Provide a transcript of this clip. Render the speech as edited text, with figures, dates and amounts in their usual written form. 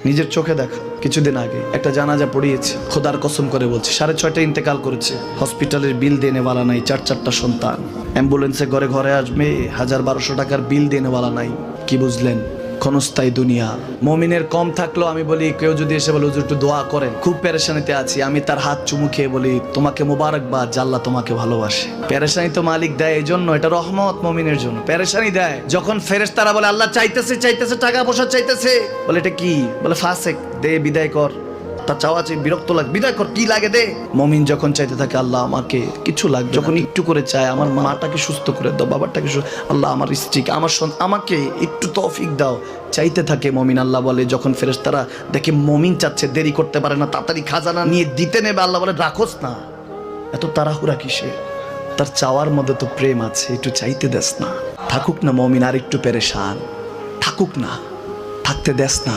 নিজের চোখে দেখা কিছুদিন আগে একটা জানাজা পড়িয়েছে, খোদার কসম করে বলছে 6:30 ইন্তেকাল করেছে। হসপিটালের বিল দেনেওয়ালা নাই, 4 সন্তান, অ্যাম্বুলেন্সে ঘরে ঘরে আসবে, 1000-1200 টাকার বিল দেনেওয়ালা নাই। কি বুঝলেন? ক্ষণস্থায়ী দুনিয়া। মুমিনের কম থাকলেও আমি বলি, কেউ যদি এসে বলে হুজুর একটু দোয়া করেন, খুব পেরেশানিতে আছি, আমি তার হাত চুমু খেয়ে বলি তোমাকে মোবারকবাদ, আল্লাহ তোমাকে ভালোবাসে। পেরেশানি তো মালিক দেয়, এই জন্য এটা রহমত মুমিনের জন্য। পেরেশানি দেয় যখন ফেরেশতারা বলে আল্লাহ চাইতেছে টাকা পয়সা চাইতেছে, বলে এটা কি? বলে ফাসেক, দে বিদায় কর। তার চাওয়া চাই, বিরক্ত লাগে, বিদায় কর, কি লাগে দে। মুমিন যখন চাইতে থাকে আল্লাহ আমাকে কিছু লাগবে, যখন একটু করে চায় আমার মাটাকে সুস্থ করে দাও, বাবাটাকে আল্লাহ আমার স্ত্রীকে, আমার আমাকে একটু তৌফিক দাও, চাইতে থাকে মুমিন। আল্লাহ বলে যখন ফেরেশতারা দেখে মুমিন চাচ্ছে, দেরি করতে পারে না, তাড়াতাড়ি খাজানা নিয়ে দিতে নেবে, আল্লাহ বলে রাখোস না, এত তাড়াহুড়া কিসে? তার চাওয়ার মধ্যে তো প্রেম আছে, একটু চাইতে দেস না। থাকুক না মুমিন আর একটু পেরেশান, থাকুক না, থাকতে দেস না।